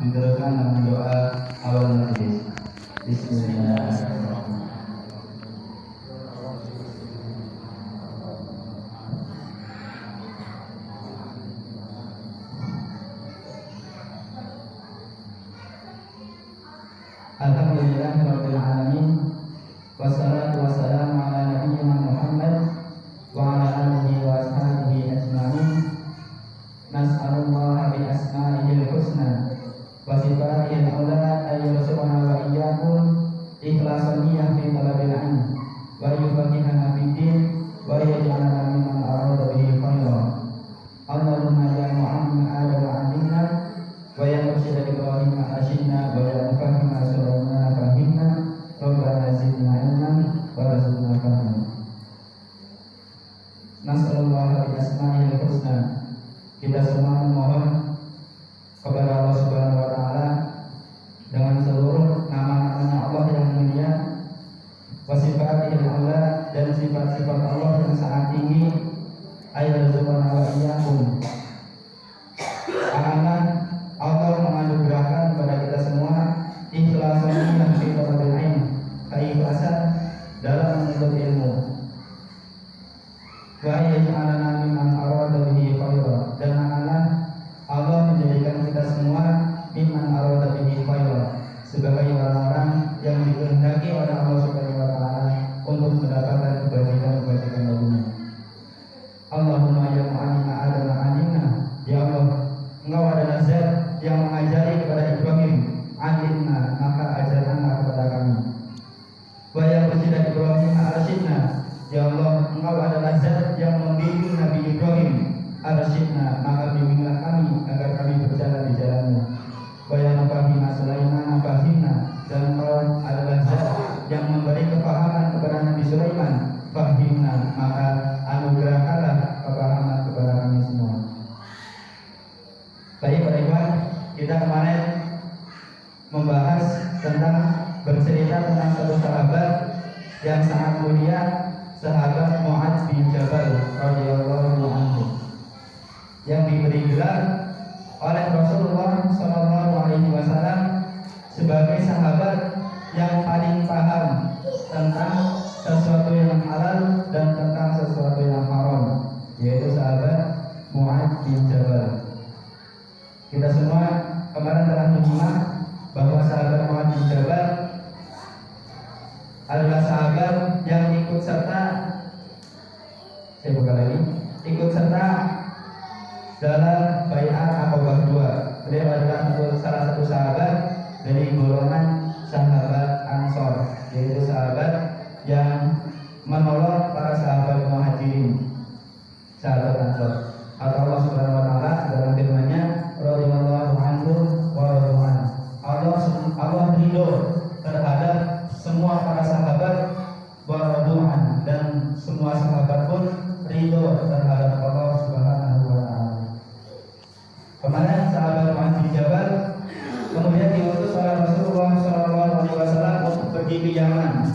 diteruskan dengan doa awal majelis. Bismillahirrahmanirrahim. Alhamdulillahirabbil alamin. Wassalatu wassalamu ala nabiyyina Muhammad wa ala alihi wa ashabihi ajma'in. Nas'alullaha bi asma'ihil husna wa sifatihil ula ayyarzuqana wa iyyakum ikhlasan niyyah fi talabil ilm wa yufaqqihana fid din wa yaj'alana mimman arada bihi khairan. Allahumma ya mu'allim Adam 'allimna wa ya mursyid Ibrahim arsyidna wa ya mufahhima Sulaiman fahimna Rabbana zidna ilman wa rzuqna fahma. Nas'alullaha bi asma'ihil husna. Kita semua memohon kepada Allah Subhanahu wa taala dengan seluruh nama-namanya Allah yang mulia, wa sifatihil ula, dan sifat-sifat Allah yang sangat tinggi, ayyarzuqana wa iyyakum. Amanah Allah menganugerahkan kepada kita semua ikhlasan yang fi talabil ilm, keikhlasan dalam menuntut ilmu. Wa yaj'alana mimman arada bihi khairan, dan amanah Allah menjadikan kita semua mimman arada bihi khairan, sebagai orang-orang yang dikehendaki oleh Allah Subhanahu wa taala untuk mendapatkan kebajikan-kebajikan barunya. Allahumma ya mu'allim Adam 'allimna. Ya Allah, Engkau adalah Zat yang mengajari kepada Ibrahim, 'allimna, maka ajarkanlah kepada kami. Wa ya mursyid Ibrahim arsyidna. Ya Allah, Engkau adalah Zat yang membimbing Nabi Ibrahim, arsyidna, maka bimbinglah kami agar kami berjalan di jalan-Mu. Wa ya mufahhima Sulaiman fahimna. Dan Engkau adalah Zat yang memberi kefahaman kepada Nabi Sulaiman, fahimna, maka anugerahkanlah kefahaman kepada kami semua. Baik para ikhwan, kita kemarin membahas tentang bercerita tentang satu sahabat yang sangat mulia, sahabat Mu'adz bin Jabal radhiyallahu anhu, yang diberi gelar oleh Rasulullah SAW sebagai sahabat yang paling paham tentang sesuatu yang halal dan tentang sesuatu yang haram, yaitu sahabat Mu'adz bin Jabal. Kita semua kemarin telah menyimak bahwa sahabat Mu'adz bin Jabal adalah sahabat yang ikut serta, saya buka lagi, ikut serta dalam bai'at Aqabah 2. Beliau adalah salah satu sahabat dari golongan sahabat Ansor, yaitu sahabat yang menolong para sahabat Muhajirin, sahabat Ansor. Atau Allah Subhanahu wa taala dalam firman-Nya, radhiyallahu anhu wa radwan. Allah ridho terhadap semua para sahabat, wa radwan, dan semua sahabat pun ridho terhadap Allah Subhanahu wa taala. Kemarin sahabat Mu'adz bin Jabal kemudian diutus oleh Rasulullah SAW untuk pergi ke Yaman.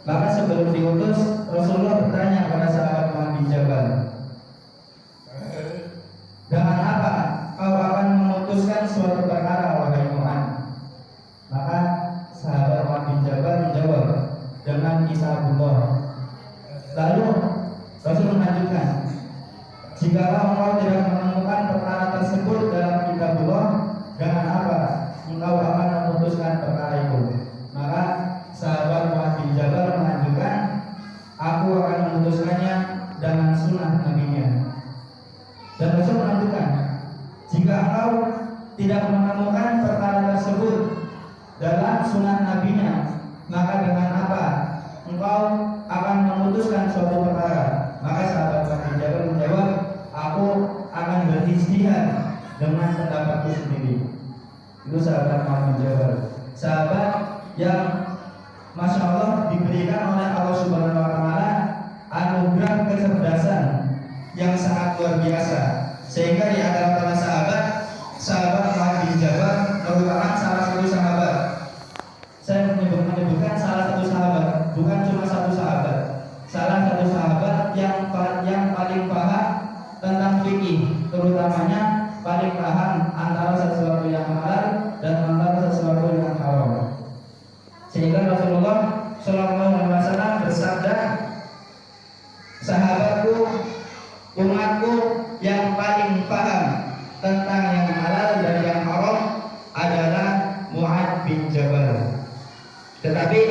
Maka sebelum diutus, Rasulullah bertanya kepada sahabat Mu'adz bin Jabal, dengan apa kau akan memutuskan suatu perkara, wahai Mu'adz? Maka sahabat Mu'adz bin Jabal menjawab dengan kitabullah. Lalu Rasul melanjutkan, jikalau engkau tidak menemukan perkara tersebut dalam kitabullah, dengan apa engkau akan memutuskan perkara itu? Maka sahabat Mu'adz bin Jabal melanjutkan, aku akan memutuskannya dengan sunnah Nabi-Nya. Dan Rasul melanjutkan, jika engkau tidak menemukan perkara tersebut dalam sunnah Nabi-Nya, maka dengan apa engkau akan memutuskan suatu perkara? Maka sahabat Mu'adz bin Jabal menjawab, aku akan berijtihad dengan pendapatku sendiri. Itu sahabat Mu'adz bin Jabal, sahabat yang Masya Allah diberikan oleh Allah Subhanahu wa taala anugerah kecerdasan yang sangat luar biasa, sehingga di antara para sahabat Mu'adz bin Jabal merupakan salah satu sahabat. Saya menyebutkan salah satu sahabat, bukan cuma satu sahabat, salah satu sahabat yang paling paham tentang fikih, terutamanya paling paham antara sesuatu yang halal Shallallahu Alaihi Wasallam bersabda, sahabatku, umatku yang paling paham tentang yang halal dan yang haram adalah Mu'adz bin Jabal. Tetapi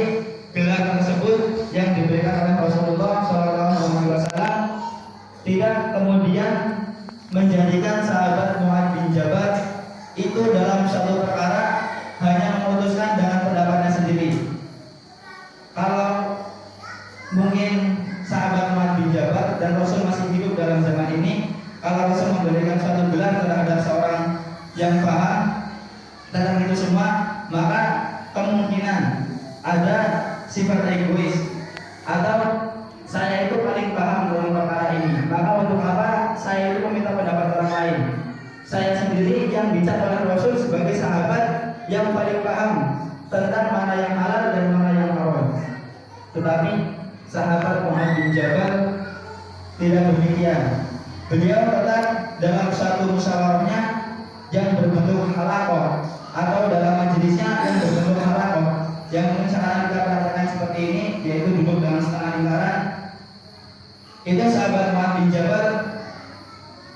gelar tersebut yang diberikan oleh Rasulullah SAW tidak kemudian menjadikan sahabat Mu'adz bin Jabal itu dalam satu perkara hanya memutuskan dengan pendapatnya sendiri. Kalau mungkin sahabat Mu'adz bin Jabal dan Rasul masih hidup dalam zaman ini, kalau Rasul memberikan suatu gelar terhadap seorang yang paham tentang itu semua, maka kemungkinan ada sifat egois atau saya itu paling paham dalam perkara ini, maka untuk apa saya itu meminta pendapat orang lain? Saya sendiri yang dicap oleh Rasul sebagai sahabat yang paling paham tentang mana yang halal dan mana yang haram. Tetapi sahabat Mu'adz bin Jabal tidak demikian. Beliau tetap dalam satu musyawarahnya yang berbentuk halaqah atau dalam majelisnya yang berbentuk halaqah, yang mungkin sekarang kita perhatikan seperti ini, yaitu duduk dalam setengah lingkaran. Itu sahabat Mu'adz bin Jabal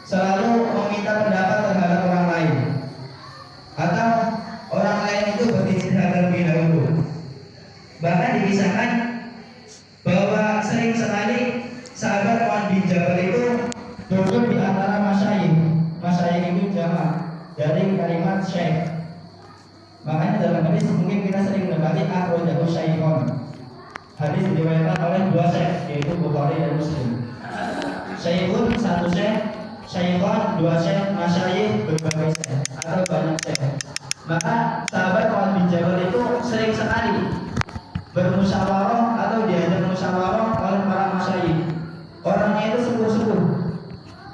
selalu meminta pendapat terhadap orang lain, atau orang lain itu beristihad terlebih dahulu. Bahkan dikisahkan bahwa sering sekali sahabat Mu'adz bin Jabal itu duduk di antara masyayikh. Masyayikh itu jamak dari kalimat syekh. Makanya dalam hadis mungkin kita sering mendapati akhrajahu syaikhon. Hadis diriwayatkan oleh dua syekh, yaitu Bukhari dan Muslim. Syekhun satu syekh, syaikhon dua syekh, masyayikh berbagai syekh atau banyak syekh. Maka sahabat Mu'adz bin Jabal itu sering sekali bermusyawarah atau diajak musyawarah oleh para masyayikh. Orangnya itu sepuh-sepuh,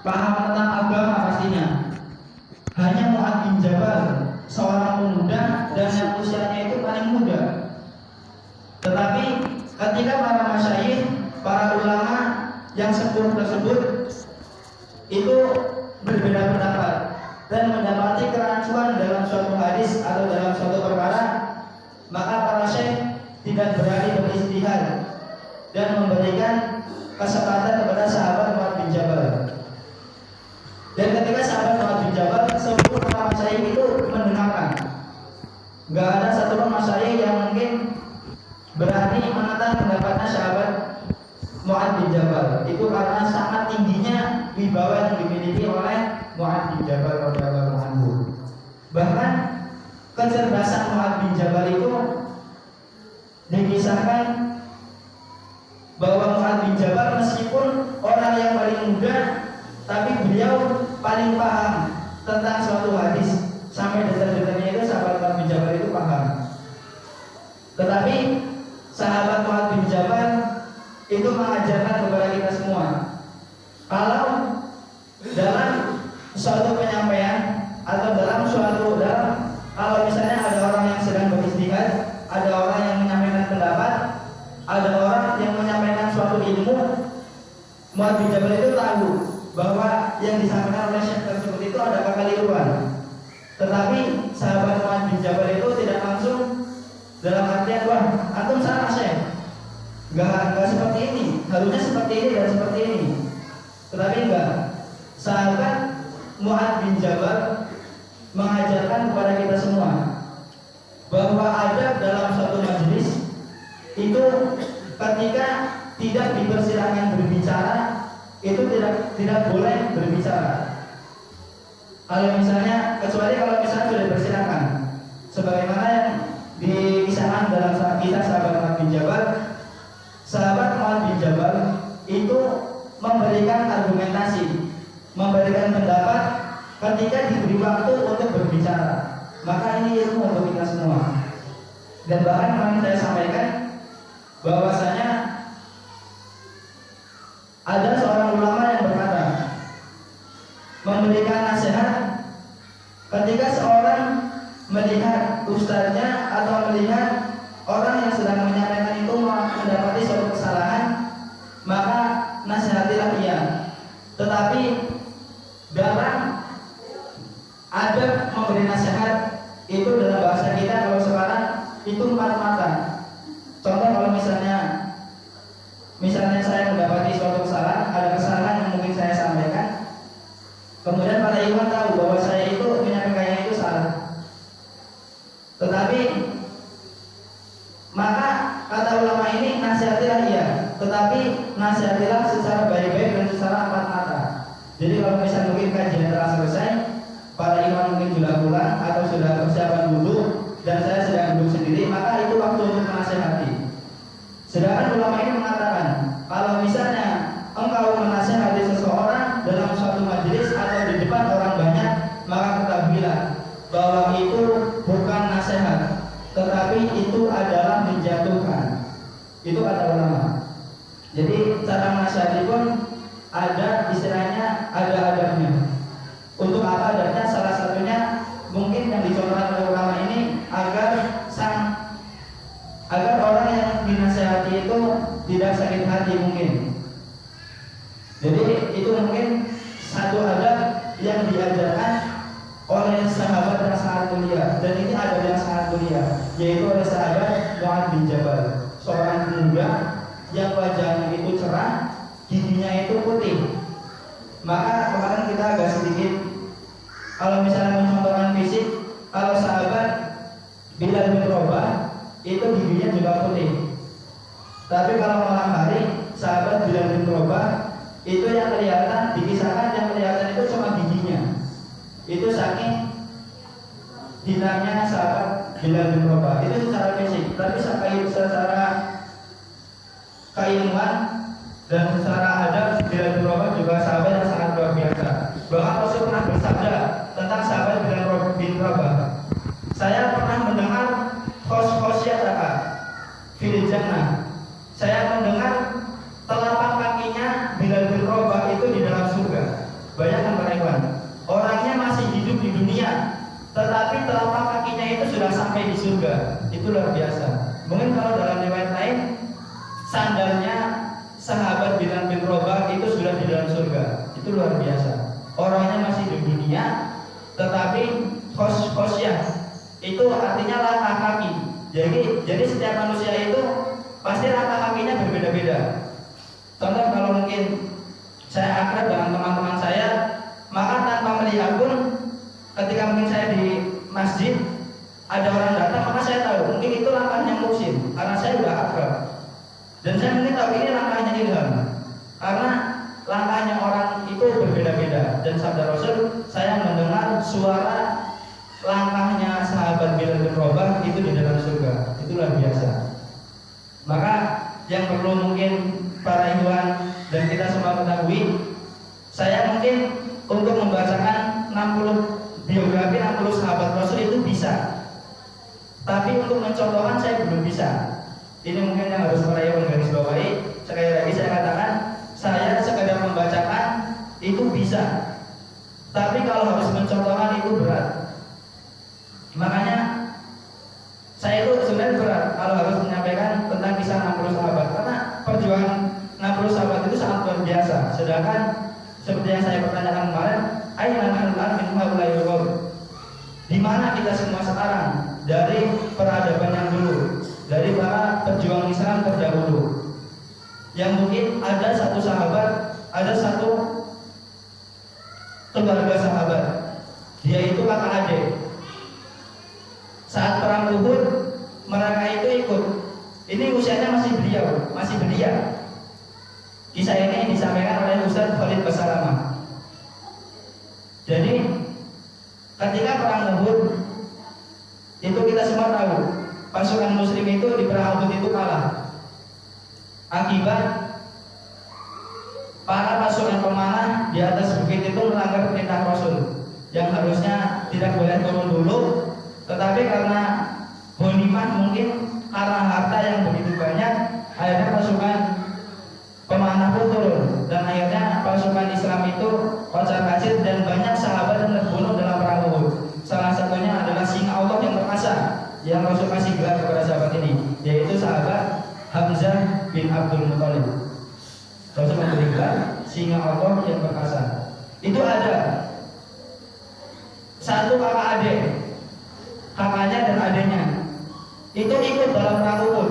paham tentang agama pastinya. Hanya Mu'adz bin Jabal seorang pemuda dan yang usianya itu paling muda. Tetapi ketika para masyayikh, para ulama yang sepuh tersebut itu berbeda pendapat dan mendapati kerancuan dalam suatu hadis atau dalam suatu perkara, maka para syekh tidak berani beristihad dan memberikan kesempatan kepada sahabat Mu'adz bin Jabal. Dan ketika sahabat Mu'adz bin Jabal, seluruh para masyayikh itu mendengarkan. Gak ada satupun masyayikh yang mungkin berani menentang pendapatnya sahabat Mu'adz bin Jabal. Itu karena sangat tingginya wibawa yang dimiliki oleh Mu'adz bin Jabal radhiyallahu anhu. Bahkan kecerdasan Mu'adz bin Jabal itu dikisahkan bahwa Mu'adz bin Jabal meskipun orang yang paling muda, tapi beliau paling paham tentang suatu hadis, sampai detail-detailnya itu sahabat Mu'adz bin Jabal itu paham. Tetapi sahabat Mu'adz bin Jabal itu mengajarkan kepada kita semua, kalau dalam suatu penyampaian atau kalau misalnya ada orang yang sedang beristihad, ada orang yang menyampaikan pendapat, ada orang yang menyampaikan suatu ilmu, Mu'adz bin Jabal itu tahu bahwa yang disampaikan oleh syekh tersebut itu ada kekeliruan. Tetapi sahabat Mu'adz bin Jabal itu tidak langsung dalam artian, wah antum salah syekh, Enggak seperti ini, harusnya seperti ini dan seperti ini. Tetapi enggak. Sahabat Mu'adz bin Jabal mengajarkan kepada kita semua bahwa adab dalam suatu majelis itu ketika tidak dipersilakan berbicara, itu tidak boleh berbicara. Kalau misalnya, kecuali kalau misalnya sudah dipersilakan, sebagaimana yang dikisahkan dalam kisah sahabat Mu'adz bin Jabal. Sahabat Mu'adz bin Jabal itu memberikan argumentasi, memberikan pendapat ketika diberi waktu untuk berbicara. Maka ini ilmu untuk kita semua. Dan bahkan kemarin saya sampaikan bahwasanya ada seorang ulama yang berkata, memberikan nasihat ketika seorang melihat ustaznya atau melihat orang yang sedang menyampaikan itu mendapati suatu kesalahan, maka nasihatilah dia. Tetapi dalam adab memberi nasihat itu dalam bahasa kita kalau sekarang itu empat mata. Contoh kalau misalnya saya mendapati suatu kesalahan, ada kesalahan yang mungkin saya sampaikan, kemudian para ikhwan tahu bahwa saya itu menyampaikannya itu salah. Tetapi maka kata ulama ini nasihatilah iya, tetapi nasihatilah secara baik-baik dan secara empat mata. Jadi kalau misalnya mungkin kajian telah selesai, para ikhwan mungkin sudah pulang atau sudah persiapan duduk dan saya sedang duduk sendiri, maka itu waktu untuk menasihati. Sedangkan ulama ini mengatakan, kalau misalnya engkau menasihati seseorang dalam suatu majelis atau di depan orang banyak, maka ketahuilah bahwa itu bukan nasihat, tetapi itu adalah menjatuhkan. Itu kata ulama. Jadi cara menasihati pun ada istilahnya, ada adabnya. Untuk apa adabnya? Salah satunya mungkin yang dicontohkan oleh ulama ini agar orang yang dinasihati itu tidak sakit hati mungkin. Jadi itu mungkin satu adab yang diajarkan oleh sahabat yang sangat mulia, dan ini adab yang sangat mulia, yaitu oleh sahabat Mu'adz bin Jabal, seorang pemuda yang wajahnya itu cerah, giginya itu putih. Maka kemarin kita agak sedikit, kalau misalnya mencontohkan fisik, kalau sahabat Bilal bin Rabah itu giginya juga putih. Tapi kalau malam hari sahabat Bilal bin Rabah itu yang kelihatan, dikisahkan yang kelihatan itu cuma giginya. Itu saking hinanya sahabat Bilal bin Rabah. Itu secara fisik, tapi secara keilmuan dan secara adab, Bilal bin Rabah juga sahabat yang sangat luar biasa. Bahkan Rasul pernah bersabda tentang sahabat Bilal bin Rabah, saya pernah mendengar khosyataka fil jannah. Saya mendengar telapak kakinya Bilal bin Rabah itu di dalam surga. Bayangkan para ikhwan, orangnya masih hidup di dunia, tetapi telapak kakinya itu sudah sampai di surga. Itu luar biasa. Mungkin kalau dalam riwayat lain, sandalnya sahabat Bilal bin Rabah itu sudah di dalam surga. Itu luar biasa. Orangnya masih di dunia, tetapi khosyah itu artinya langkah kaki. Jadi setiap manusia itu pasti langkah kakinya berbeda-beda. Contoh kalau mungkin saya akrab dengan teman-teman saya, maka tanpa melihat pun ketika mungkin saya di masjid ada orang datang, maka saya tahu mungkin itu langkahnya Muhsin karena saya sudah akrab. Dan saya mungkin tahu ini langkahnya Ilham karena langkahnya orang itu berbeda-beda. Dan sabda Rasul, saya mendengar suara langkahnya sahabat Bilal bin Rabah itu di dalam surga. Itu luar biasa. Maka yang perlu mungkin para ikhwan dan kita semua ketahui, saya mungkin untuk membacakan 60 biografi 60 sahabat Rasul itu bisa, tapi untuk mencontohkan saya belum bisa. Ini mungkin yang harus para ikhwan garis bawahi. Sekali lagi saya katakan, saya sekadar membacakan itu bisa, tapi kalau harus mencontohkan itu berat. Makanya saya itu sebenarnya berat kalau harus menyampaikan tentang kisah 60 sahabat, karena perjuangan 60 sahabat itu sangat luar biasa. Sedangkan seperti yang saya pertanyakan kemarin, di mana kita semua sekarang dari peradaban yang dulu, dari para pejuang Islam terdahulu, yang mungkin ada satu sahabat, ada satu keluarga sahabat, dia itu kakak adik. Saat perang Uhud mereka itu ikut. Ini usianya masih belia. Kisah ini disampaikan oleh Ustaz Khalid Basalamah. Jadi ketika perang Uhud itu kita semua tahu pasukan Muslim itu di perang Uhud itu kalah akibat para pasukan pemanah di atas bukit itu melanggar perintah Rasul yang harusnya tidak boleh turun dulu. Tetapi karena ghanimah mungkin karena harta yang begitu banyak, akhirnya pasukan pemanah pun turun, dan akhirnya pasukan Islam itu kocar-kacir dan banyak sahabat yang terbunuh dalam perang Uhud. Salah satunya adalah singa Allah yang perkasa yang Rasul kasih gelar kepada sahabat ini, yaitu sahabat Hamzah bin Abdul Muthalib. Rasul memberi gelar singa Allah yang perkasa. Itu ada satu kakak adik, kakaknya dan adiknya itu ikut dalam perang Uhud.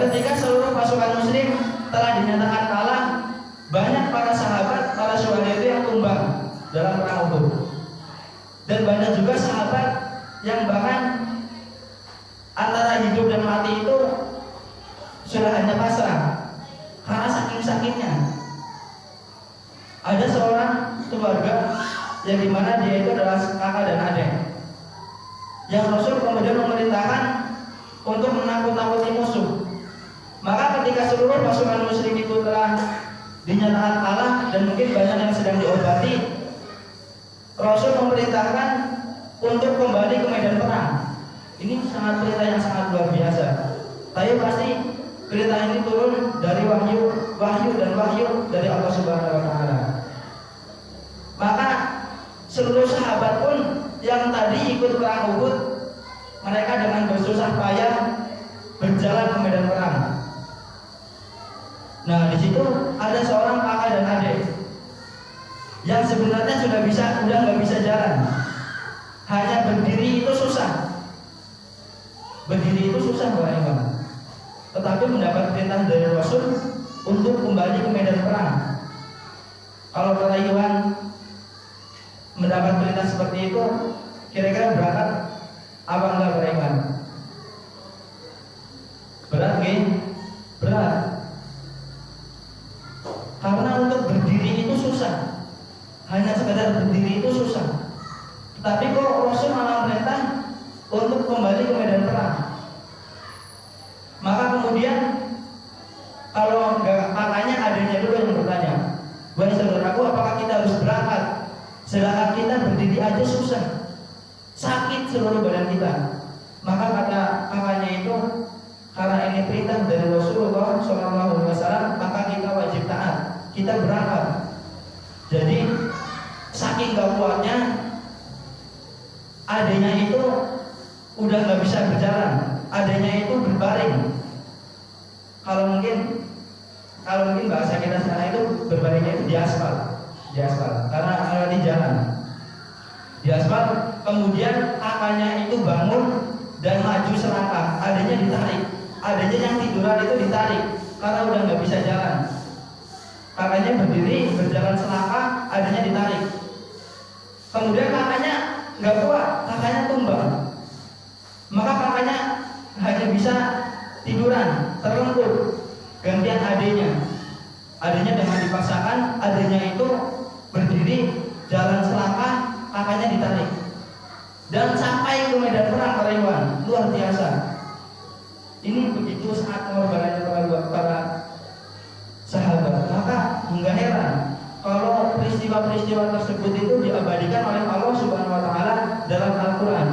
ketika seluruh pasukan muslim telah dinyatakan kalah, banyak para sahabat, para syuhada itu yang tumbang dalam perang Uhud. Dan banyak juga sahabat yang bahkan antara hidup dan mati itu sudah hanya pasrah karena saking sakitnya. Ada seorang keluarga yang dimana dia itu adalah kakak dan adik, yang Rasul kemudian memerintahkan untuk menakut-nakuti musuh. Maka ketika seluruh pasukan muslim itu telah dinyatakan kalah dan mungkin banyak yang sedang diobati, Rasul memerintahkan untuk kembali ke medan perang. Ini sangat perintah yang sangat luar biasa. Tapi pasti perintah ini turun dari wahyu dari Allah Subhanahu wa taala. Maka seluruh sahabat pun yang tadi ikut perang Uhud, mereka dengan bersusah payah berjalan ke medan perang. Nah, di situ ada seorang kakak dan adik yang sebenarnya udah nggak bisa jalan. Hanya berdiri itu susah. Berdiri itu susah Bapak. Tetapi mendapat perintah dari Rasul untuk kembali ke medan perang. Kalau Bapak Iwan mendapat perintah seperti itu, kira-kira berangkat apa enggak Bapak Iwan? Berat nggih? Berat. Karena untuk berdiri itu susah. Hanya sekedar berdiri itu susah. Tapi kok Rasul malah perintah untuk kembali ke medan perang. Maka kemudian kalau enggak, makanya adanya dulu yang bertanya, wahai saudaraku, apakah kita harus berangkat? Sedangkan kita berdiri aja susah, sakit seluruh badan kita. Maka kata kakaknya itu, karena ini perintah dari Rasulullah SAW, maka kita wajib taat. Kita berangkat. Jadi saking gak kuatnya, adanya itu udah nggak bisa berjalan, adanya itu berbaring. Kalau mungkin bahasa kita sekarang itu berbaringnya itu di aspal, karena melewati jalan di aspal. Kemudian kakaknya itu bangun dan maju selangkah, adanya ditarik, adanya yang tiduran itu ditarik karena udah nggak bisa jalan. Kakaknya berdiri berjalan selangkah, adanya ditarik. Kemudian kakaknya nggak kuat, kakaknya tumbang. Maka kakaknya hanya bisa tiduran, terlemput. Gantian adanya dengan dipaksakan, adanya itu berdiri jalan selangkah, kakaknya ditarik. Dan sampai ke medan perang para Iwan, luar biasa. Ini begitu sangat mengorbankannya para sahabat. Maka hingga heran kalau peristiwa-peristiwa tersebut itu diabadikan oleh Allah Subhanahu wa taala dalam Al-Qur'an.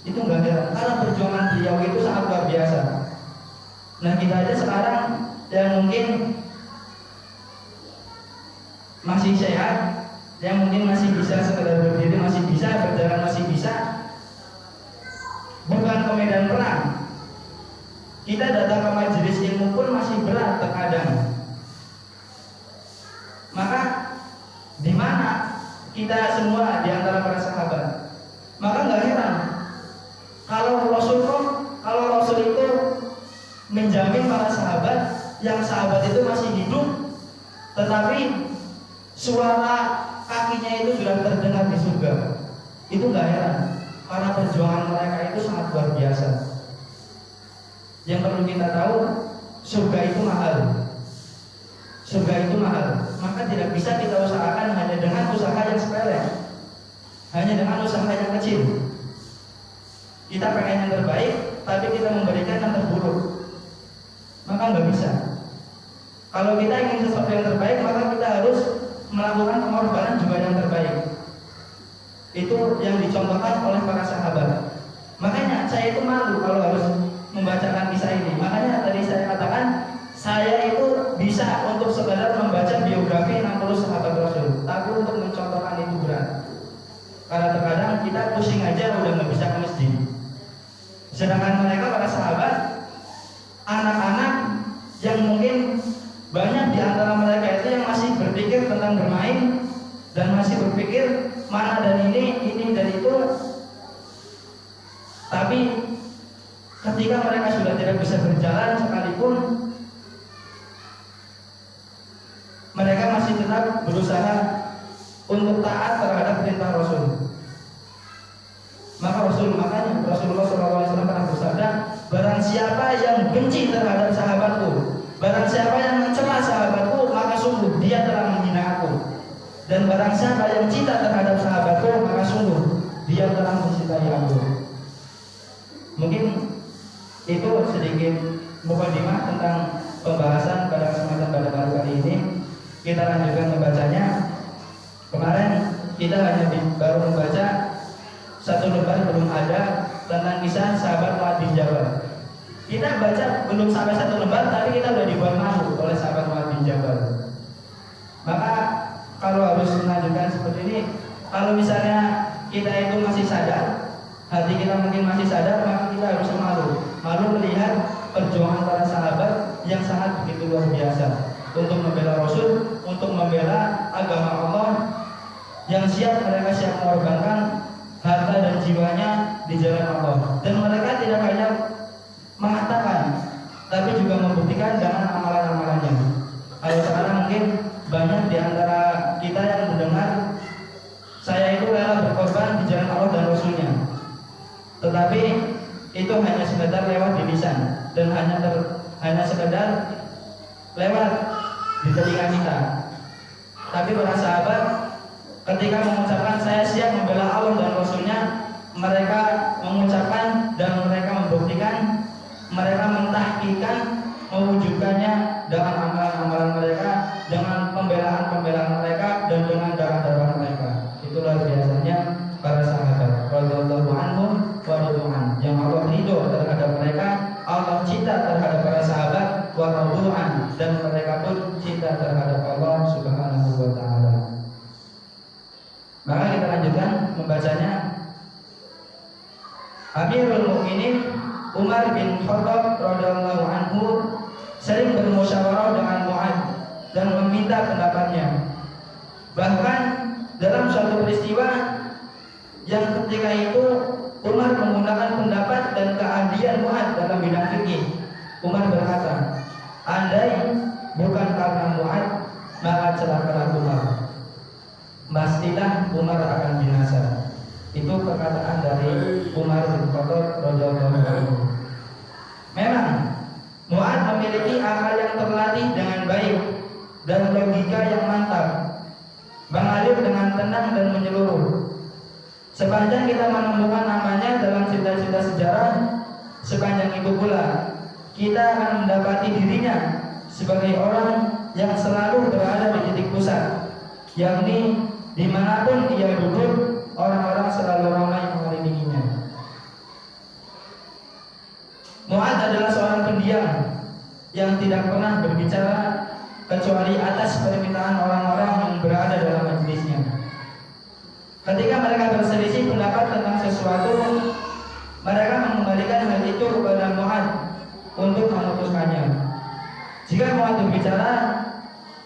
Itu enggak heran karena perjuangan beliau itu sangat luar biasa. Nah, kita aja sekarang yang mungkin masih sehat, yang mungkin masih bisa sekedar berdiri, masih bisa berjalan, masih bisa, bukan ke medan perang. Kita datang ke majelis ilmu pun masih berat terkadang. Maka di mana kita semua di antara para sahabat? Maka nggak heran kalau Rasul itu menjamin para sahabat yang sahabat itu masih hidup, tetapi suara kakinya itu sudah terdengar di surga. Itu nggak heran karena perjuangan mereka itu sangat luar biasa. Yang perlu kita tahu, surga itu mahal. Surga itu mahal. Maka tidak bisa kita usahakan hanya dengan usaha yang sepele, hanya dengan usaha yang kecil. Kita pengen yang terbaik, tapi kita memberikan yang terburuk, maka nggak bisa. Kalau kita ingin sesuatu yang terbaik, maka kita harus melakukan pengorbanan juga yang terbaik. Itu yang dicontohkan oleh para sahabat. Makanya saya itu malu kalau harus membacakan kisah ini. Makanya tadi saya katakan, saya itu bisa untuk sekedar membaca biografi 60 sahabat Rasul, tapi untuk mencontohkan itu berat. Karena terkadang kita pusing aja udah nggak bisa ke masjid. Sedangkan mereka para sahabat, anak-anak yang mungkin banyak di antara mereka itu yang masih berpikir tentang bermain dan masih berpikir mana dan ini dan itu. Tapi ketika mereka sudah tidak bisa berjalan sekalipun, mereka masih tetap berusaha untuk taat terhadap perintah Rasul. Makanya Rasulullah SAW pernah bersabda, barang siapa yang benci terhadap sahabatku, barang siapa yang mencela sahabatku, maka sungguh dia telah menghina aku. Dan barang siapa yang cinta terhadap sahabatku, maka sungguh dia telah mencintai aku. Mungkin itu sedikit mukadimah tentang pembahasan pada kesempatan pada kali ini. Kita lanjutkan membacanya. Kemarin kita hanya baru membaca satu lembar, belum ada tentang kisah sahabat Mu'adz bin Jabal. Kita baca belum sampai satu lembar, tapi kita sudah dibuat malu oleh sahabat Mu'adz bin Jabal. Maka kalau harus melanjutkan seperti ini, kalau misalnya kita itu masih sadar, hati kita mungkin masih sadar, maka kita harus malu melihat perjuangan para sahabat yang sangat begitu luar biasa untuk membela Rasul, untuk membela agama Allah, yang mereka siap mengorbankan harta dan jiwanya di jalan Allah. Dan mereka tidak hanya mengatakan, tapi juga membuktikan dengan amalan-amalannya. Kalau sekarang mungkin banyak di antara kita yang mendengar, saya itu rela berkorban di jalan Allah dan Rasulnya, tetapi itu hanya sekedar lewat di lisan dan hanya sekedar lewat di telinga kita. Tapi para sahabat ketika mengucapkan saya siap membela Allah dan Rasulnya, mereka mengucapkan dan mereka membuktikan, mereka mentahqiqkan, mewujudkannya dengan amalan-amalan mereka, dengan pembelaan-pembelaan mereka, dan dengan darah-darah mereka. Itulah biasanya para sahabat radhiyallahu anhum wa radhiyallahu, yang Allah ridho terhadap mereka, Allah cinta terhadap para sahabat wa radhiyallahu, dan mereka pun cinta terhadap Allah Subhanahu wa taala. Maka kita lanjutkan membacanya. Amirul Mukminin Umar bin Khattab radhiyallahu anhu sering bermusyawarah dengan Mu'adz dan meminta pendapatnya. Bahkan dalam suatu peristiwa yang ketika itu Umar menggunakan pendapat dan keahlian Mu'adz dalam bidang fikih, Umar berkata, andai bukan karena Mu'adz, maka celakalah Umar, pastilah Umar akan binasa. Itu perkataan dari Umar bin Khattab radhiyallahu anhu. Memang Mu'adz memiliki akal yang terlatih dengan baik dan logika yang mantap, mengalir dengan tenang dan menyeluruh. Sepanjang kita menemukan namanya dalam cerita-cerita sejarah, sepanjang itu pula kita akan mendapati dirinya sebagai orang yang selalu berada di titik pusat, yakni dimanapun ia duduk, orang-orang selalu ramai mengelilinginya. Mu'adz adalah seorang pendiam yang tidak pernah berbicara kecuali atas permintaan orang-orang yang berada dalam majelisnya. Ketika mereka berselisih pendapat tentang sesuatu, mereka mengembalikan hal itu kepada Mu'adz untuk memutuskannya. Jika Mu'adz berbicara,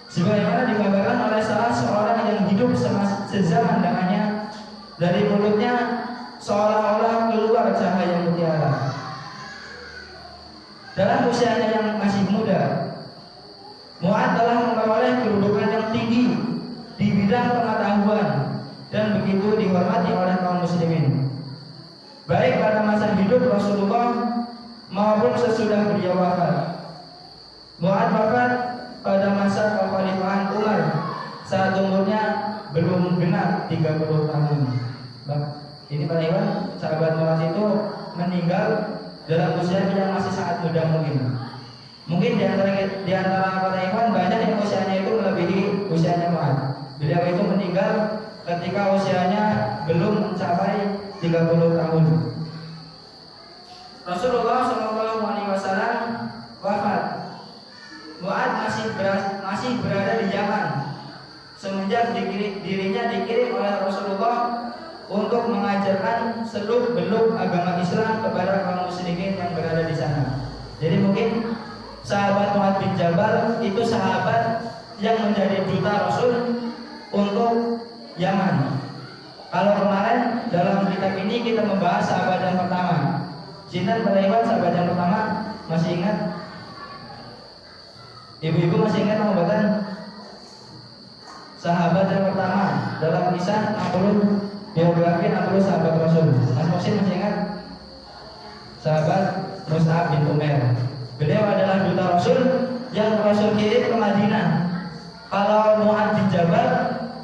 sebagaimana digambarkan oleh salah seorang yang hidup sezaman dengannya, dari mulutnya seolah-olah keluar cahaya mutiara. Dalam usianya yang masih muda, Mu'adz telah memperoleh kedudukan yang tinggi di bidang pengetahuan dan begitu dihormati oleh kaum muslimin, baik pada masa hidup Rasulullah maupun sesudah beliau wafat. Mu'adz wafat pada masa kekhalifahan Umar saat umurnya belum genap 30 tahun. Ini para ikhwan, sahabat Mu'adz itu meninggal dalam usia yang masih sangat muda mungkin. Mungkin di antara para ikhwan banyak yang usianya itu melebihi usianya Mu'adz. Beliau itu meninggal ketika usianya belum mencapai 30 tahun. Rasulullah SAW wafat. Mu'adz masih berada di Yaman semenjak dirinya dikirim oleh Rasulullah untuk mengajarkan seluk-beluk agama Islam kepada kaum muslimin yang berada di sana. Jadi mungkin sahabat Mu'adz bin Jabal itu sahabat yang menjadi duta Rasul untuk Yaman. Kalau kemarin dalam kitab ini kita membahas sahabat yang pertama, Sinten para ikhwan sahabat yang pertama masih ingat? Ibu-ibu masih ingat pengobatan sahabat yang pertama dalam kisah 60 biografi 60 sahabat Rasul? Mas Muhsin masih ingat? Sahabat Mus'ab bin Umair. Beliau adalah duta Rasul yang Rasul kirim ke Madinah. Kalau Mu'adz bin Jabal,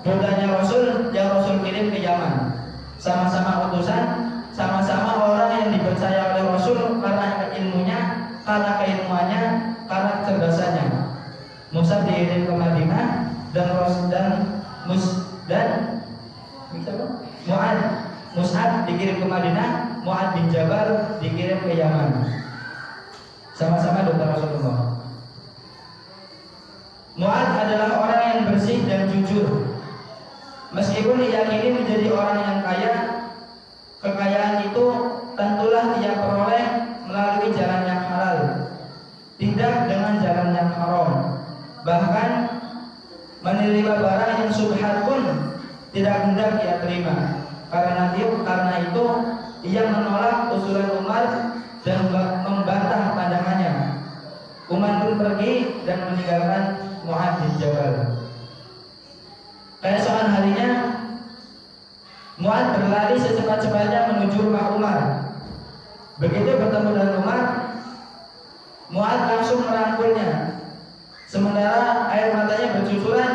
dutanya Rasul yang Rasul kirim ke Yaman. Sama-sama utusan, sama-sama orang yang dipercaya oleh Rasul karena ilmunya, karena keilmuannya, karena kecerdasannya. Mus'ab dikirim ke Madinah dan Mus'ab dikirim ke Madinah, Mu'adz bin Jabal dikirim ke Yaman. Sama-sama duta Rasulullah. Mu'adz adalah orang yang bersih dan jujur. Meskipun diyakini menjadi orang yang kaya, kekayaan itu tentulah ia peroleh melalui jalan yang halal, tidak dengan jalan yang haram. Bahkan menerima barang yang subhat pun tidak hendak ia terima. Karena itu ia menolak usulan Umar dan membantah pandangannya. Umar pun pergi dan meninggalkan Mu'adz bin Jabal. Keesokan harinya Mu'adz berlari secepat-cepatnya menuju rumah Umar. Begitu bertemu dengan Umar, Mu'adz langsung merangkulnya. Sementara air matanya bercucuran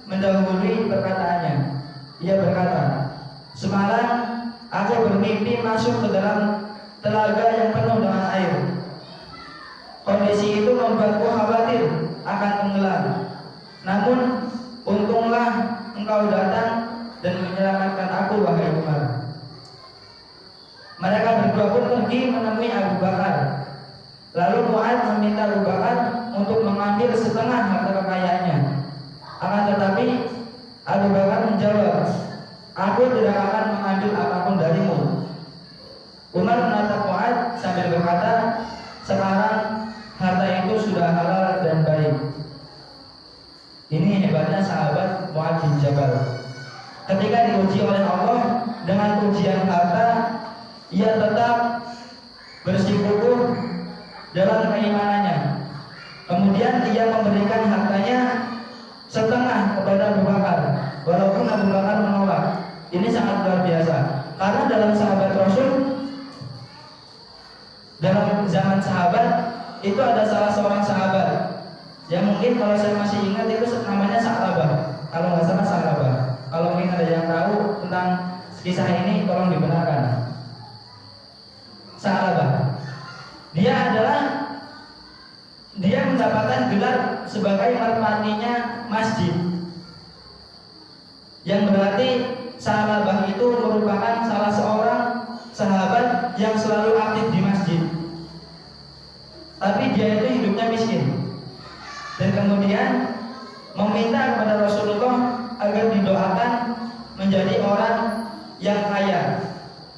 mendahului perkataannya. Ia berkata, "Semalam aku bermimpi masuk ke dalam telaga yang penuh dengan air. Kondisi itu membuatku khawatir akan tenggelam. Namun untunglah engkau datang dan menyelamatkan aku, wahai Umar." Mereka berdua pun pergi menemui Abu Bakar. Lalu Mu'adz meminta Abu Bakar untuk mengambil setengah harta kekayaannya. Akan tetapi Abu Bakar menjawab, "Aku tidak akan mengambil apapun darimu." Umar menatap Mu'adz sambil berkata, "Sekarang harta itu sudah halal dan baik." Ini hebatnya sahabat Mu'adz bin Jabal. Ketika diuji oleh Allah dengan ujian harta, ia tetap bersikukuh dalam keimanannya. Kemudian ia memberikan hartanya setengah kepada Abu Bakar, walaupun Abu Bakar menolak. Ini sangat luar biasa. Karena dalam sahabat Rasul, dalam zaman sahabat itu ada salah seorang sahabat yang mungkin kalau saya masih ingat itu namanya Sa'labah. Kalau nggak salah Sa'labah. Kalau mungkin ada yang tahu tentang kisah ini, tolong dibenarkan. Sa'labah, dia mendapatkan gelar sebagai merpatinya masjid, yang berarti Sa'labah itu merupakan salah seorang sahabat yang selalu aktif di masjid. Tapi dia itu hidupnya miskin, dan kemudian meminta kepada Rasulullah agar didoakan menjadi orang yang kaya,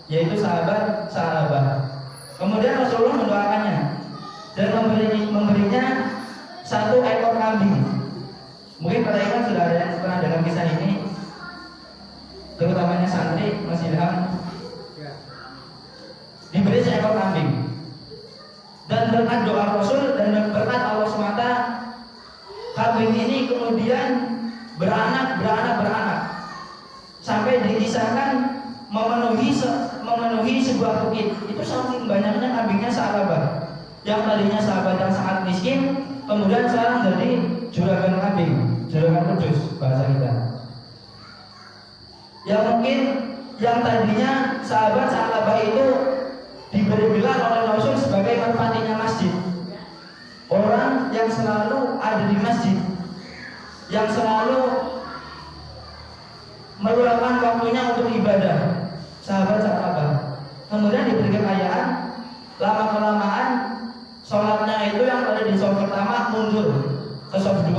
yaitu sahabat Sa'labah. Kemudian Rasulullah mendoakannya dan memberinya 1 ekor kambing. Mungkin kalian sudah ada yang pernah dengar kisah ini, terutamanya santri masih ilham. Diberi 1 ekor kambing, dan berkat doa Rasul dan berkat Allah SWT, kambing ini kemudian beranak sampai dikisahkan memenuhi sebuah bukit. Itu saking banyaknya kambingnya Sa'labah, yang tadinya sahabat yang sangat miskin, kemudian sekarang jadi juragan kambing, juragan kudus bahasa kita. Yang mungkin yang tadinya sahabat Sa'labah itu diberi gelar oleh Rasul sebagai merpatinya masjid, orang yang selalu ada di masjid, yang selalu meluangkan waktunya untuk ibadah, sahabat Sa'labah. Kemudian diberi kekayaan, lama-kelamaan sholatnya itu yang ada di shaf pertama mundur ke shaf 2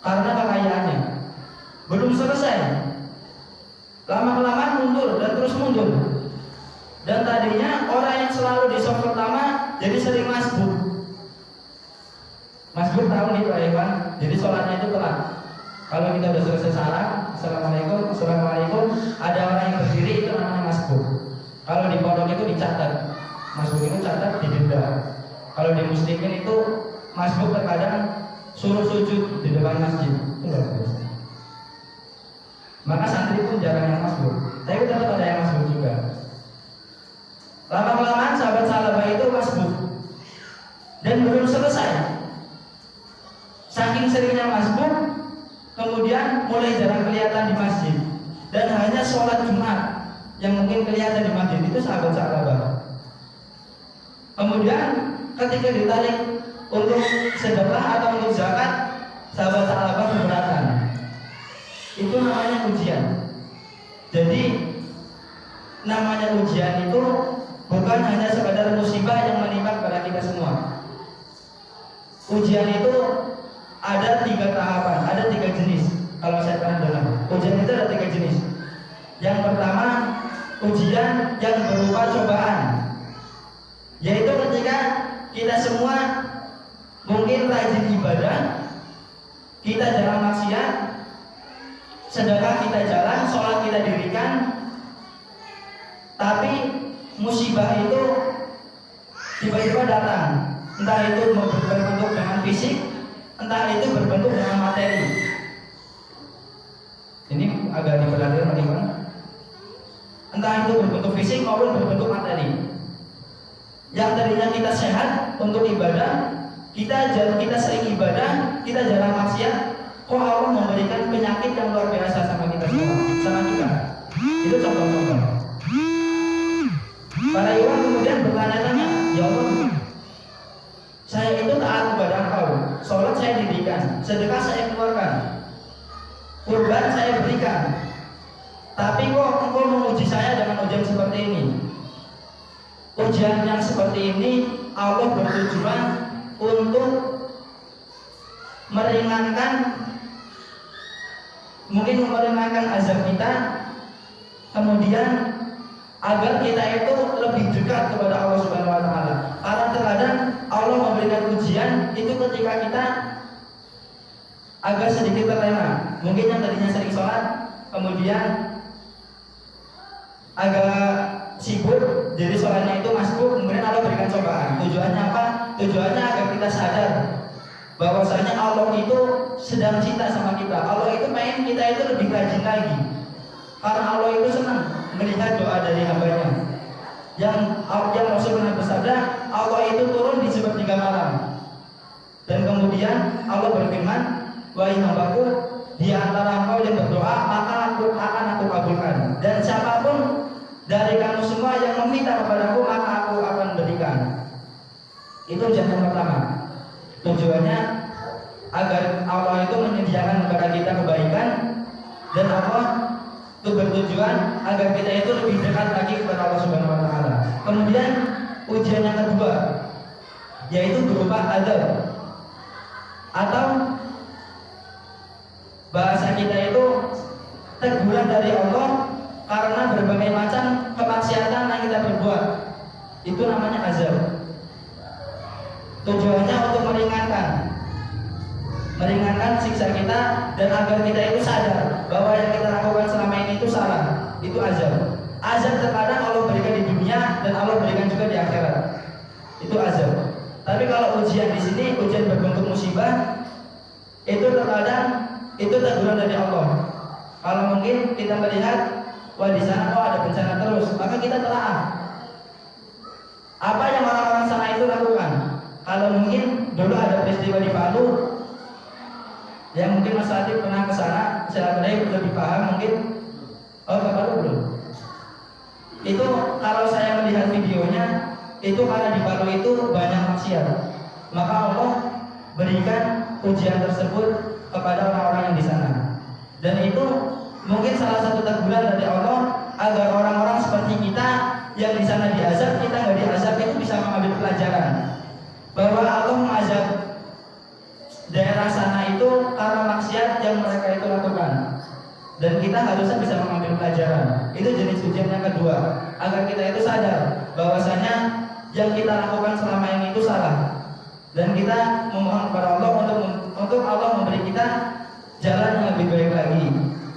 karena kekayaannya. Belum selesai, lama-kelamaan mundur dan terus mundur. Dan tadinya orang yang selalu di shaf pertama jadi sering masbuk. Masbuk tahu nih Pak Iwan, jadi sholatnya itu telat. Kalau kita udah selesai salam, assalamualaikum, ada orang yang berdiri, itu namanya masbuk. Kalau di pondok dicatat. Masbuk itu catat didenda. Kalau di muslimin itu masbuk terkadang suruh sujud di depan masjid. Itu luar biasa. Maka santri pun jarang yang masbuk. Tapi tetap ada yang masbuk juga. Lama-kelamaan sahabat Salabah itu masbuk dan belum selesai. Saking seringnya masbuk, kemudian mulai jarang kelihatan di masjid dan hanya sholat Jumat yang mungkin kelihatan di masjid itu sahabat Salabah. Kemudian ketika ditarik untuk sedekah atau untuk zakat, sahabat Salabah keberatan. Itu namanya ujian. Jadi namanya ujian itu bukan hanya sekadar musibah yang menimpa kepada kita semua. Ujian itu ada 3 tahapan, ada 3 jenis. Kalau saya pernah dengar, ujian itu ada 3 jenis. Yang pertama, ujian yang berupa cobaan, yaitu ketika kita semua mungkin rajin ibadah, kita jarang maksiat, sedekah kita jalan, sholat kita dirikan, tapi musibah itu tiba-tiba datang. Entah itu berbentuk dengan fisik, entah itu berbentuk dengan materi. Ini agak diperhatikan bagaimana? Entah itu berbentuk fisik maupun berbentuk materi. Yang tadinya kita sehat untuk ibadah, kita sering ibadah, kita jarang maksiat, kok Allah memberikan penyakit yang luar biasa sama kita semua, sama kita. Itu contoh-contoh. Para iwan kemudian bertanya-tanya, ya Allah, saya itu taat kepada Engkau, sholat saya dirikan, sedekah saya keluarkan, kurban saya berikan, tapi kok Engkau menguji saya dengan ujian seperti ini? Ujian yang seperti ini Allah bertujuan untuk meringankan, mungkin meringankan azab kita, kemudian agar kita itu lebih dekat kepada Allah Subhanahu wa taala. Karena terkadang Allah memberikan ujian itu ketika kita agak sedikit terlena. Mungkin yang tadinya sering sholat, kemudian agak sibuk, jadi sholatnya itu masbuk, kemudian Allah berikan cobaan. Tujuannya apa? Tujuannya agar kita sadar bahwasanya Allah itu sedang cinta sama kita. Allah itu pengen kita itu lebih rajin lagi, karena Allah itu senang melihat doa dari hambanya. Yang Rasul pernah bersabda, Allah itu turun di sepertiga malam, dan kemudian Allah berfirman, wahai hambaku, di antara engkau yang berdoa, maka akan aku kabulkan, dan siapapun dari kamu semua yang meminta kepadaku, maka aku akan berikan. Itu ujian yang pertama. Tujuannya agar Allah itu menyediakan kepada kita kebaikan, dan Allah itu bertujuan agar kita itu lebih dekat lagi kepada Allah Subhanahu wa taala. Kemudian ujian yang kedua, yaitu berupa azab, atau bahasa kita itu teguran dari Allah karena berbagai macam kemaksiatan yang kita perbuat. Itu namanya azab. Tujuannya untuk meringankan siksa kita, dan agar kita itu sadar bahwa yang kita lakukan selama ini itu salah. Itu azab. Azab terkadang Allah berikan di dunia dan Allah berikan juga di akhirat. Itu azab. Tapi kalau ujian di sini, ujian berbentuk musibah, itu terkadang itu teguran dari Allah. Kalau mungkin kita melihat, wah di sana kok ada bencana terus, maka kita telaah apa yang orang-orang sana itu lakukan. Kalau mungkin dulu ada peristiwa di Palu, yang mungkin Mas Latif pernah ke sana, saya lebih paham mungkin. Oh, ke Palu belum? Itu kalau saya melihat videonya, itu karena di Palu itu banyak maksiat, maka Allah berikan ujian tersebut kepada orang-orang yang di sana. Dan itu mungkin salah satu teguran dari Allah agar orang-orang seperti kita yang di sana diazab, kita nggak diazab, itu bisa mengambil pelajaran bahwa Allah mengazab daerah sana itu karena maksiat yang mereka itu lakukan, dan kita harusnya bisa mengambil pelajaran. Itu jenis ujian yang kedua, agar kita itu sadar bahwasanya yang kita lakukan selama ini itu salah, dan kita memohon kepada Allah untuk Allah memberi kita jalan yang lebih baik lagi.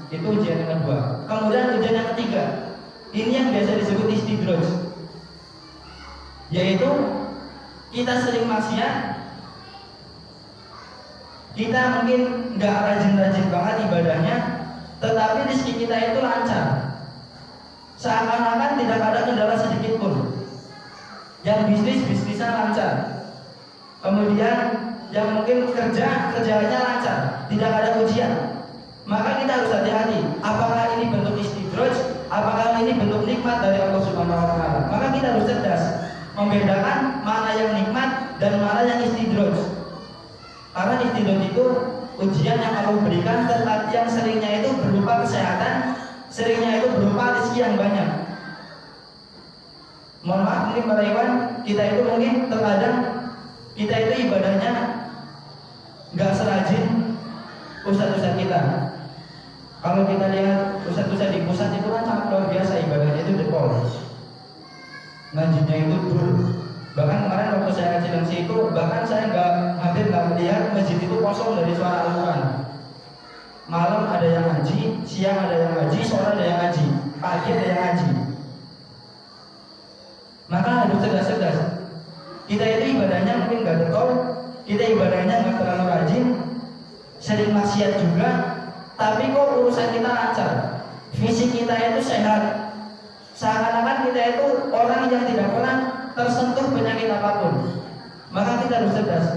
Itu ujian yang kedua. Kemudian ujian yang ketiga, ini yang biasa disebut istidraj. yaitu kita sering maksiat, kita mungkin nggak rajin-rajin banget ibadahnya, tetapi rezeki kita itu lancar, seakan-akan tidak ada kendala sedikit pun. Yang bisnisnya lancar, kemudian yang mungkin kerjanya lancar, tidak ada ujian. Maka kita harus hati-hati, apakah ini bentuk istidraj, apakah ini bentuk nikmat dari Allah Subhanahu wa taala. Maka kita harus cerdas membedakan mana yang nikmat dan mana yang istidraj. Karena istidraj itu ujian yang Allah berikan, tetapi yang seringnya itu berupa kesehatan, seringnya itu berupa rezeki yang banyak. Mohon maaf, mungkin para ikhwan, kita itu mungkin terkadang kita itu ibadahnya nggak serajin ustadz-ustadz kita. Kalau kita lihat ustadz-ustadz di pusat itu kan sangat luar biasa ibadahnya, itu dekor, ngajinya itu dulu. Bahkan kemarin waktu saya ngaji di situ, bahkan saya hampir nggak melihat masjid itu kosong dari suara Al-Quran. Malam ada yang ngaji, siang ada yang ngaji, sore ada yang ngaji, pagi ada yang ngaji. Maka harus cerdas-cerdas. Kita itu ibadahnya mungkin nggak dekor, kita ibadahnya nggak terlalu rajin, sering maksiat juga, tapi kok urusan kita lancar, fisik kita itu sehat, seakan-akan kita itu orang yang tidak pernah tersentuh penyakit apapun. Maka kita harus cerdas,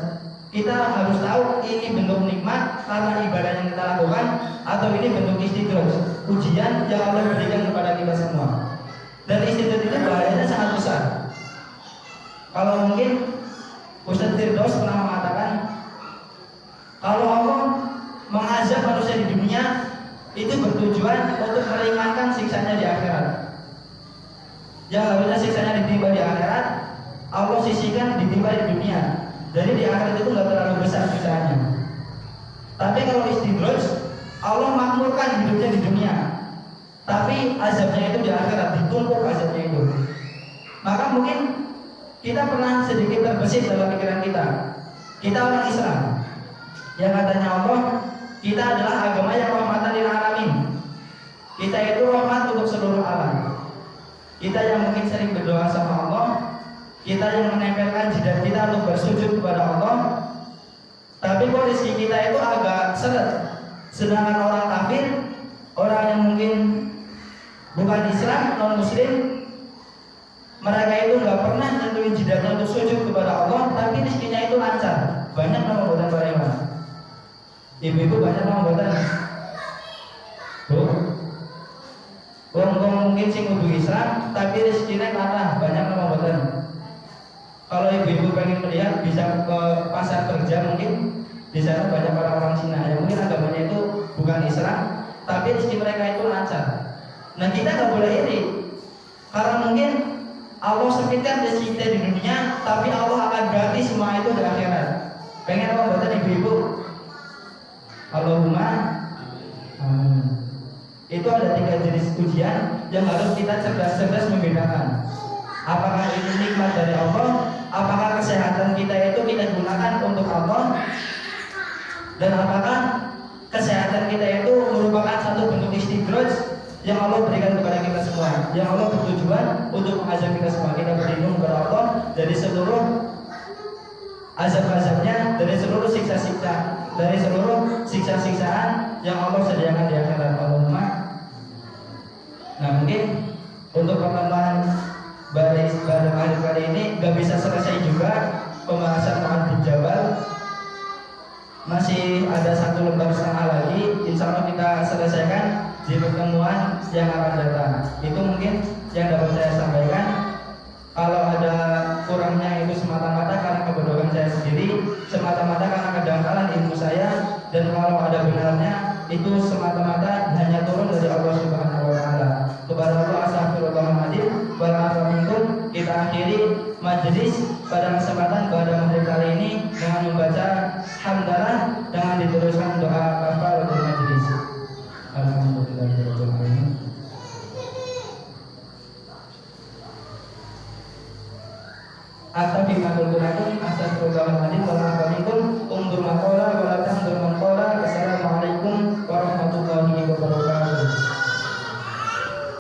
kita harus tahu ini bentuk nikmat karena ibadah yang kita lakukan, atau ini bentuk istidraj, ujian yang Allah berikan kepada kita semua. Dan istidraj itu bahayanya sangat besar. Kalau mungkin Ustadz Firdaus pernah mengatakan, kalau Allah mengazab manusia di dunia itu bertujuan untuk meringankan siksanya di akhirat. Yang harusnya siksanya ditimpa di akhirat, Allah sisihkan ditimpa di dunia. Jadi di akhirat itu nggak terlalu besar siksanya. Tapi kalau istidraj, Allah makmurkan hidupnya di dunia, tapi azabnya itu di akhirat, ditumpuk azabnya itu. Maka mungkin kita pernah sedikit terbesit dalam pikiran kita. Kita orang Islam yang katanya Allah, kita adalah agama yang rahmatan lil alamin. Kita itu rahmat untuk seluruh alam. Kita yang mungkin sering berdoa sama Allah, kita yang menempelkan jidat kita untuk bersujud kepada Allah. Tapi kondisi kita itu agak seret. Sedangkan orang kafir, orang yang mungkin bukan Islam, non Muslim, mereka itu nggak pernah nentuin jidatnya untuk sujud kepada Allah, tapi rezekinya itu lancar. Banyak nama buatan bagaimana? Ibu-ibu banyak nama buatan. Wong mungkin sing kudu Islam, tapi rezekinya kathah, banyak nama buatan. Kalau ibu-ibu pengen melihat, bisa ke pasar kerja mungkin di sana banyak orang-orang Cina yang mungkin agamanya itu bukan Islam, tapi rezeki mereka itu lancar. Nah kita nggak boleh iri, karena mungkin Allah sempitkan rezeki kita di dunia, tapi Allah akan ganti semua itu di akhirat. Pengen apa buatan ibu-ibu? Allahumma itu ada 3 jenis ujian yang harus kita cerdas-cerdas membedakan. Apakah ini nikmat dari Allah? Apakah kesehatan kita itu kita gunakan untuk Allah? Dan apakah kesehatan kita itu merupakan satu bentuk istidraj yang Allah berikan kepada kita semua, yang Allah bertujuan untuk mengazab kita semua. Kita berlindung kepada Allah dari seluruh azab-azabnya, dari seluruh siksa-siksa, dari seluruh siksa-siksaan yang Allah sediakan di akhirat. Allahumma. Nah mungkin untuk pertemuan pada akhir kali ini gak bisa selesai juga pembahasan Mu'adz bin Jabal. Masih ada 1 lembar setengah lagi, insya Allah kita selesaikan di pertemuan yang akan datang. Itu mungkin yang dapat saya sampaikan. Kalau ada kurangnya itu semata-mata karena kebodohan saya sendiri, semata-mata karena kedangkalan ilmu saya, dan kalau ada benarnya itu semata-mata hanya turun dari Allah Subhanahu wa taala. Kepada Allah astagfirullahaladzim wal afu minkum. Kita akhiri majelis pada kesempatan pada maghrib kali ini dengan membaca hamdalah dengan diteruskan doa kafaratul majelis. Alhamdulillahirabbil alamin. Astaghfirullahaladzim astagfirullahaladzim wal afu minkum. Undur maqala wa la tandur maqala. Assalamualaikum warahmatullahi wabarakatuh.